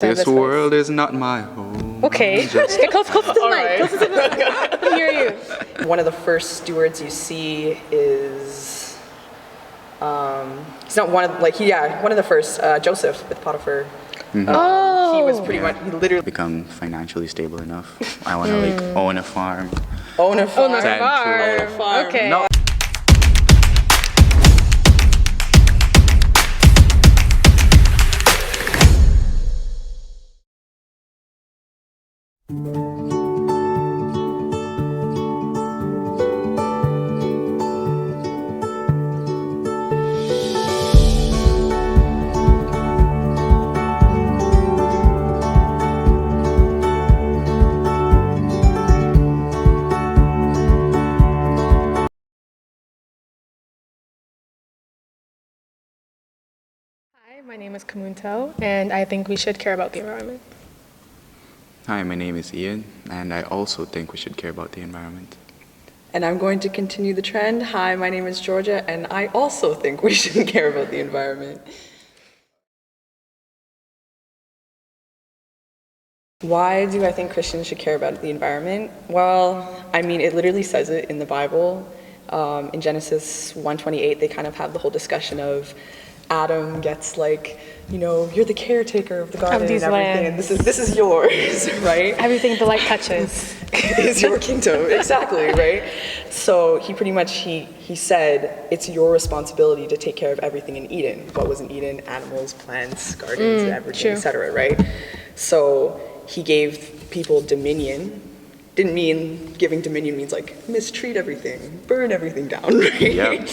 This world is not my home. Okay. Get close to the mic. Close to the mic. I can hear you. One of the first stewards you see is, he's not one of, one of the first, Joseph with Potiphar. Mm-hmm. He was pretty much, he literally Become financially stable enough. I want to own a farm. own a farm. Okay. No. Hi, my name is Kamunto, and I think we should care about the environment. Hi, my name is Ian, and I also think we should care about the environment. And I'm going to continue the trend. Hi, my name is Georgia, and I also think we should care about the environment. Why do I think Christians should care about the environment? Well, I mean, it literally says it in the Bible. In Genesis 1:28, they kind of have the whole discussion of Adam gets like, you're the caretaker of the garden and everything, and this is yours, right? Everything the light touches is your kingdom, exactly, right? So he pretty much, he said, it's your responsibility to take care of everything in Eden. What was in Eden? Animals, plants, gardens, everything, etc., right? So he gave people dominion. Didn't mean giving dominion means like mistreat everything, burn everything down, right? Yep.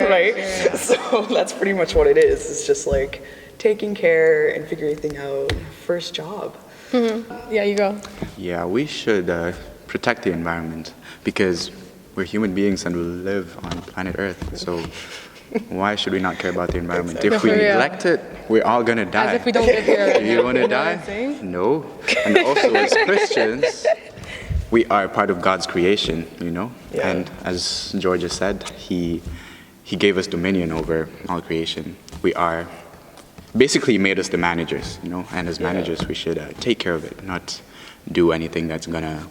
Right? Yeah. So that's pretty much what it is. It's just like taking care and figuring things out. First job. Mm-hmm. Yeah, you go. Yeah, we should protect the environment because we're human beings and we live on planet Earth. So why should we not care about the environment? Exactly. If we neglect it, we're all gonna die. As if we don't live here. Do you want to die? No. And also as Christians, we are part of God's creation, Yeah. And as Georgia said, He gave us dominion over all creation. We are, basically made us the managers, And as managers, we should take care of it, not do anything that's gonna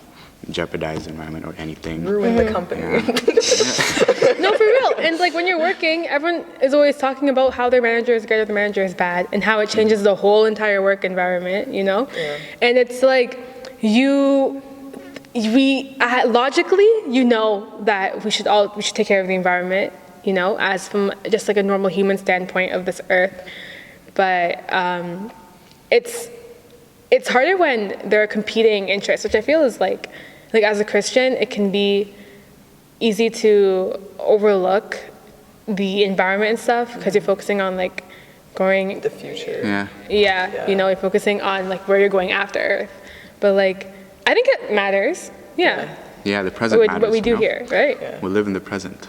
jeopardize the environment or anything. Ruin the company. No, for real. And like when you're working, everyone is always talking about how their manager is good or the manager is bad, and how it changes the whole entire work environment, Yeah. And it's like logically, that we should take care of the environment, as from just like a normal human standpoint of this earth. But it's harder when there are competing interests, which I feel is like as a Christian, it can be easy to overlook the environment and stuff because you're focusing on like going The future. Yeah. You're focusing on like where you're going after Earth. But like I think it matters. Yeah. Yeah, the present matters. What we do here, right? Yeah. We live in the present.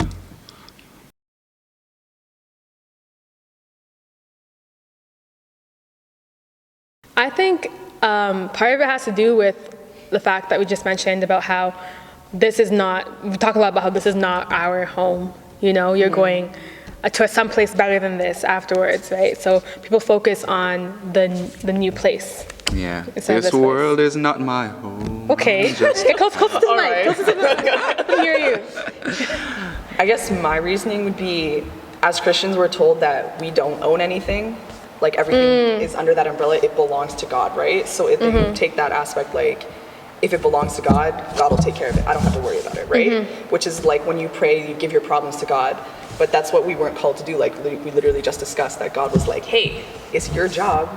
I think part of it has to do with the fact that we just mentioned about how we talk a lot about how this is not our home. You're going to some place better than this afterwards, right? So people focus on the new place. Yeah. This world is not my home. Okay. Get close to the mic. Close to the mic. I can hear you. I guess my reasoning would be, as Christians, we're told that we don't own anything. Like everything is under that umbrella, it belongs to God, right? So if you take that aspect, like if it belongs to God, God will take care of it. I don't have to worry about it, right? Which is like when you pray, you give your problems to God. But that's what we weren't called to do. Like we literally just discussed that God was like, hey, it's your job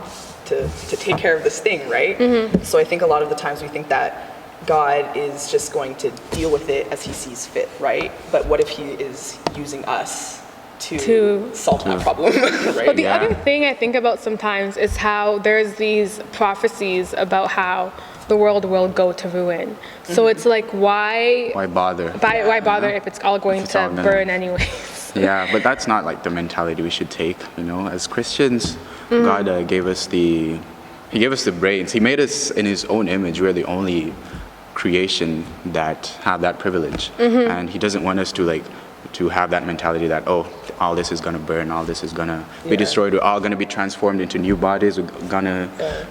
to take care of this thing, right? So I think a lot of the times we think that God is just going to deal with it as he sees fit, right? But what if he is using us to solve that problem, right? But the other thing I think about sometimes is how there's these prophecies about how the world will go to ruin. So it's like, why bother? Why bother if it's all going to burn anyways? Yeah, but that's not like the mentality we should take. As Christians, God gave us the brains. He made us in his own image. We're the only creation that have that privilege, and he doesn't want us to have that mentality that all this is going to burn, all this is going to be destroyed, we're all going to be transformed into new bodies, we're going to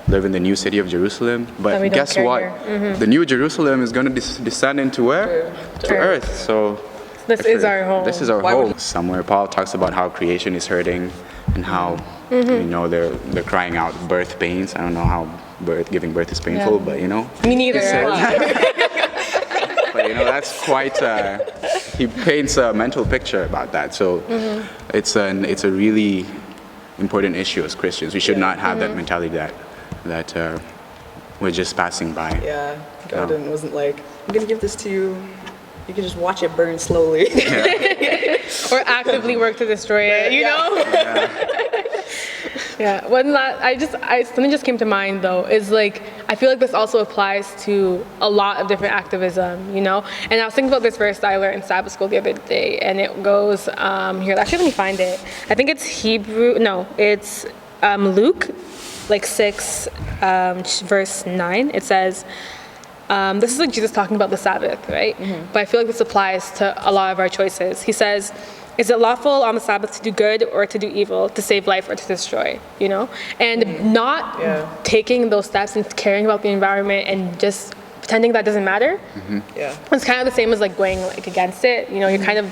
live in the new city of Jerusalem. But we don't guess care what? here. The new Jerusalem is going to descend into where? To earth. So This is our home. this is our home. Somewhere Paul talks about how creation is hurting and how they're crying out birth pains. I don't know how giving birth is painful, but Me neither. but that's quite. He paints a mental picture about that. So it's a really important issue as Christians. We should not have that mentality that we're just passing by. Yeah, God wasn't like, I'm gonna give this to you. You can just watch it burn slowly. Or actively work to destroy it, you know? Yeah. Something just came to mind though, is like, I feel like this also applies to a lot of different activism, And I was thinking about this verse that I learned in Sabbath school the other day, and it goes, here, actually let me find it. I think it's it's Luke, like 6, verse 9. It says, this is like Jesus talking about the Sabbath, right? But I feel like this applies to a lot of our choices. He says, is it lawful on the Sabbath to do good or to do evil, to save life or to destroy, And not taking those steps and caring about the environment and just pretending that doesn't matter. Yeah. It's kind of the same as like going like against it. You're kind of,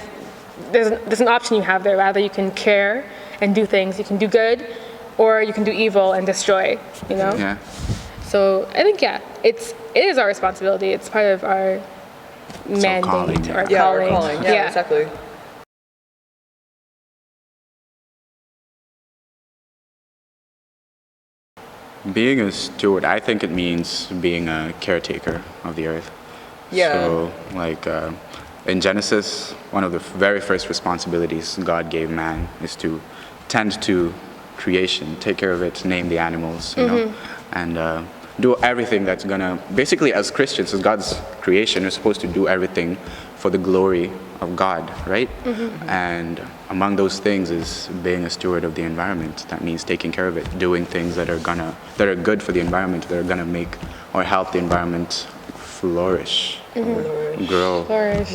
there's an option you have there. Rather you can care and do things. You can do good or you can do evil and destroy, Yeah. So I think, it is our responsibility. It's part of our mandate, calling, our Yeah, calling. our calling. Yeah, exactly. Being a steward, I think it means being a caretaker of the earth. Yeah. So, like in Genesis, one of the very first responsibilities God gave man is to tend to creation, take care of it, name the animals, and do everything that's gonna, basically as Christians, as God's creation, we're supposed to do everything for the glory of God, right? And among those things is being a steward of the environment. That means taking care of it, doing things that are good for the environment, that are gonna make or help the environment flourish, grow. Flourish.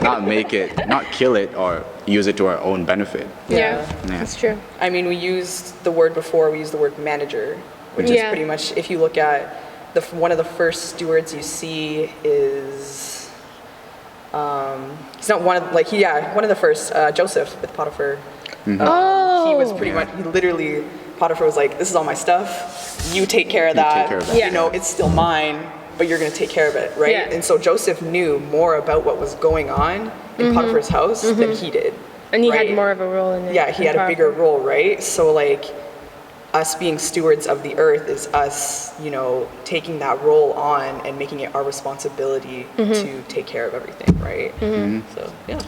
Not make it, not kill it or use it to our own benefit. Yeah, that's true. I mean, we used the word before, we used the word manager, which is pretty much, if you look at one of the first stewards you see is, he's not one of the first, Joseph with Potiphar. He was pretty much, Potiphar was like, this is all my stuff, you take care of that. Take care of that. Yeah. It's still mine, but you're gonna take care of it, right? Yeah. And so Joseph knew more about what was going on in Potiphar's house than he did. And he right? had more of a role in it. Yeah, he had a bigger role, right? So like, us being stewards of the earth is us, taking that role on and making it our responsibility to take care of everything, right? So, yeah.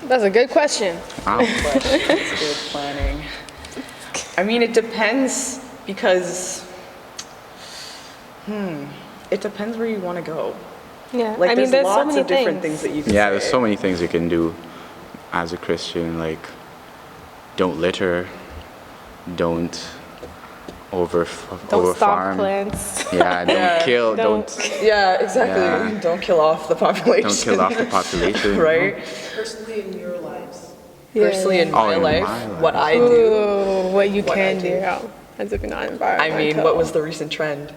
That's a good question. Wow. It's good planning. I mean, it depends because, it depends where you want to go. Yeah, Like, there's so lots many of different things. things that you can Yeah, say. there's so many things you can do as a Christian, like don't litter, don't Don't overfarm. stop plants. Yeah, don't kill, don't Yeah, exactly. Yeah. Don't kill off the population. kill off the population. right? Personally in your lives. Personally, in my in life, my life. what I do. Ooh, what you What can I do. do. Oh, as if you're not I environmental. mean, what was the recent trend?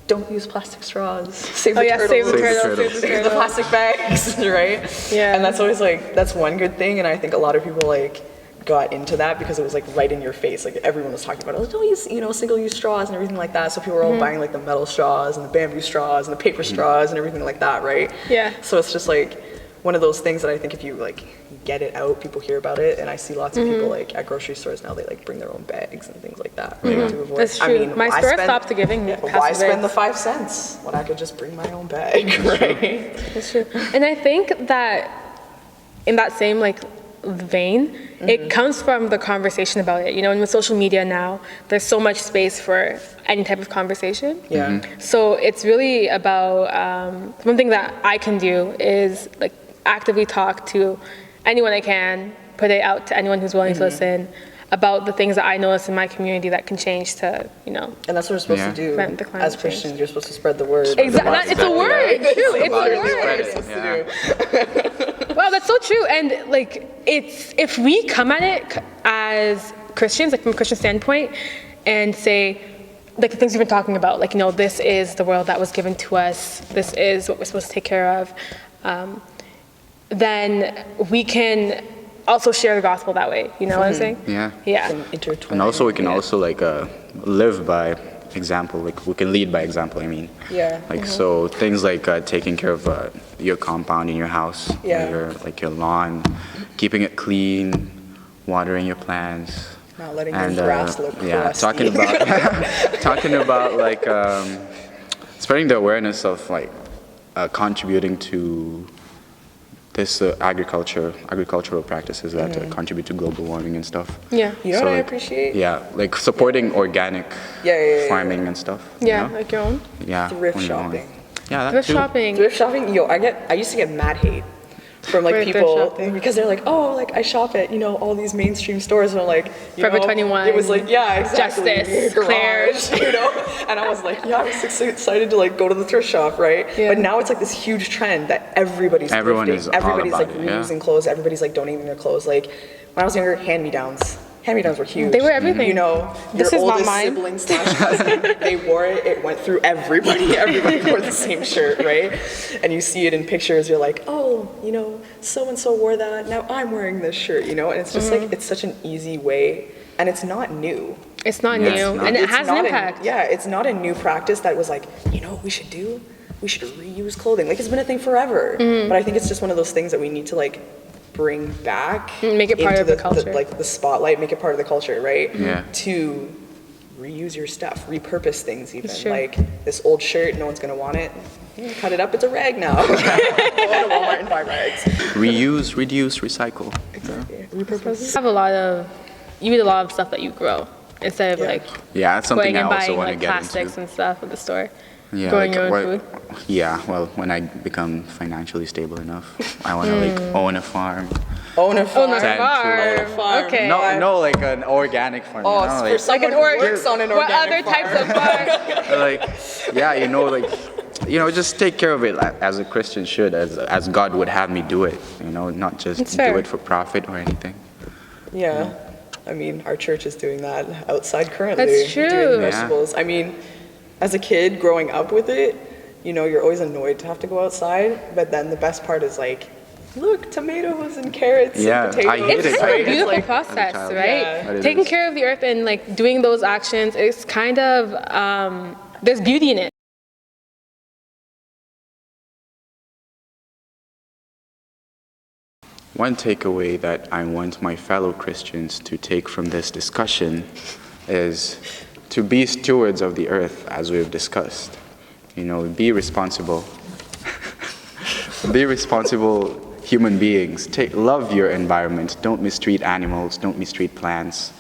Don't use plastic straws. Save Oh the yeah, turtles. save the Save the turtles, turtles. save the Save the turtles. plastic bags, right? Yeah. And that's always like, that's one good thing, and I think a lot of people like got into that because it was like right in your face. Like everyone was talking about it. Like, don't use, single-use straws and everything like that. So people were all buying like the metal straws and the bamboo straws and the paper straws and everything like that, right? Yeah. So it's just like one of those things that I think if you like get it out, people hear about it, and I see lots of people like at grocery stores now, they like bring their own bags and things like that, right, to avoid. That's true. I mean, My why store spend- stopped giving yeah, plastic why spend the bags. 5 cents when I could just bring my own bag, right? That's true. And I think that in that same like vein, it comes from the conversation about it. And with social media now, there's so much space for any type of conversation. Yeah. So it's really about one thing that I can do is like actively talk to anyone I can, put it out to anyone who's willing to listen. about the things that I notice in my community that can change to, And that's what we're supposed to do. Prevent the climate As Christians, you're supposed to spread the word. Exactly. It's a word. True. It's a word. Wow, that's so true. And like, if we come at it as Christians, like from a Christian standpoint, and say, like the things we've been talking about, like, this is the world that was given to us. This is what we're supposed to take care of. Then we can also share the gospel that way. You know what I'm saying? Yeah. Yeah. And also we can also like live by example. Like we can lead by example. I mean. Yeah. Like so things like taking care of your compound in your house, or your lawn, keeping it clean, watering your plants. Not letting your grass look crusty. talking about like spreading the awareness of like contributing to this agricultural practices that contribute to global warming and stuff. Yeah. You know what I appreciate? Yeah, like supporting organic farming and stuff. Yeah, you know? like your own. Yeah. Thrift shopping. Yeah, that Thrift too. shopping. Thrift shopping, I used to get mad hate from like For thrift people shopping. because they're like, oh, like I shop at all these mainstream stores, and I'm like, Forever 21, It was like, yeah, exactly. Justice, Garage, Claire's. And I was like, yeah, I was so excited to like go to the thrift shop, right? Yeah. But now it's like this huge trend that everybody's Everyone thrifting. is all Everybody's about like it, yeah. reusing clothes. Everybody's like donating their clothes. Like when I was younger, hand-me-downs. Hand-me-downs were huge. They were everything. This Your is not oldest mine. sibling / cousin, they wore it. It went through everybody. Everybody wore the same shirt, right? And you see it in pictures. You're like, oh, so-and-so wore that. Now I'm wearing this shirt, And it's just like, it's such an easy way. And it's not new. It's not Yeah, new, it's not. and it It's has an not impact. it's not a new practice that was like, what we should do? We should reuse clothing. Like, it's been a thing forever. But I think it's just one of those things that we need to like bring back. Make it part into of the culture. like the spotlight, make it part of the culture, right? Yeah. To reuse your stuff, repurpose things even. That's true. Like this old shirt, no one's gonna want it. Cut it up, it's a rag now. Go to Walmart and buy rags. Reuse, reduce, recycle. Exactly. Repurpose. You eat a lot of stuff that you grow instead of Yeah. like Yeah, that's something going I and also buying want to like get plastics into. and stuff at the store. Yeah, growing like your own what- food. Yeah, well, when I become financially stable enough, I want to like own a farm. Own a farm. Own a Tend to- farm. Own a farm. Okay. No, like an organic farm. Oh, you know, for like, someone an who org- works on an What other organic farm. types of farm? just take care of it as a Christian should, as God would have me do it. Not just That's do fair. it for profit or anything. Yeah. I mean, our church is doing that outside currently. That's true. Doing Yeah. vegetables. I mean, as a kid growing up with it, you're always annoyed to have to go outside. But then the best part is like, look, tomatoes and carrots Yeah, and potatoes. I hate It's it. kind I of a hate it. beautiful like- process, child. right? Yeah. But it Taking is. care of the earth and like doing those actions is kind of there's beauty in it. One takeaway that I want my fellow Christians to take from this discussion is to be stewards of the earth, as we've discussed. Be responsible. Be responsible human beings. Love your environment. Don't mistreat animals. Don't mistreat plants.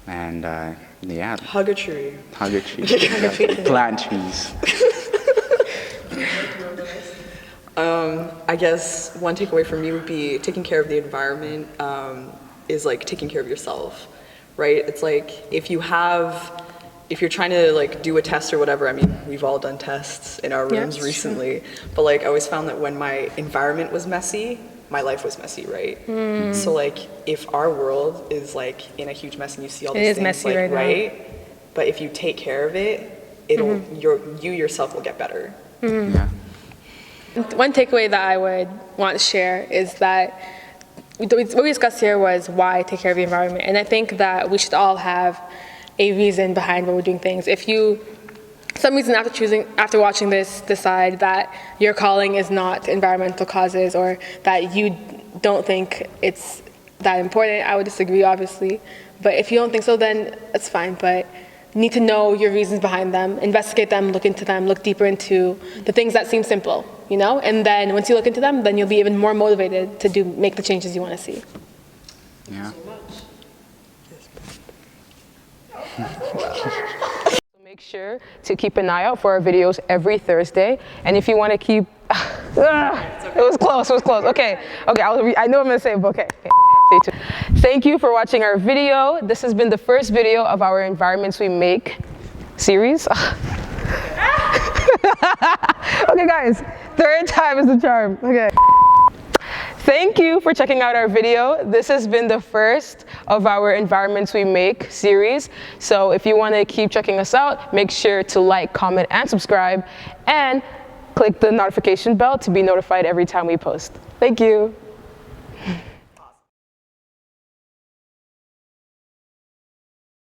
And Hug a tree. hug a tree. Plant trees. I guess one takeaway from me would be taking care of the environment is like taking care of yourself, right? It's like if you're trying to like do a test or whatever, I mean, we've all done tests in our rooms it's recently, but like I always found that when my environment was messy, my life was messy, right? So like if our world is like in a huge mess and you see all It these is things messy like right now. right, but if you take care of it, you yourself will get better. Yeah. One takeaway that I would want to share is that what we discussed here was why take care of the environment. And I think that we should all have a reason behind when we're doing things. If you, some reason after watching this, decide that your calling is not environmental causes or that you don't think it's that important, I would disagree, obviously. But if you don't think so, then that's fine. But you need to know your reasons behind them, investigate them, look into them, look deeper into the things that seem simple, And then once you look into them, then you'll be even more motivated to make the changes you want to see. Yeah. Make sure to keep an eye out for our videos every Thursday. And if you want to keep, it was close. Okay. I know what I'm gonna say, but okay. Stay tuned. Thank you for watching our video. This has been the first video of our Environments We Make series. Okay, guys, third time is the charm. Okay. Thank you for checking out our video. This has been the first of our Environments We Make series. So if you want to keep checking us out, make sure to like, comment, and subscribe, and click the notification bell to be notified every time we post. Thank you.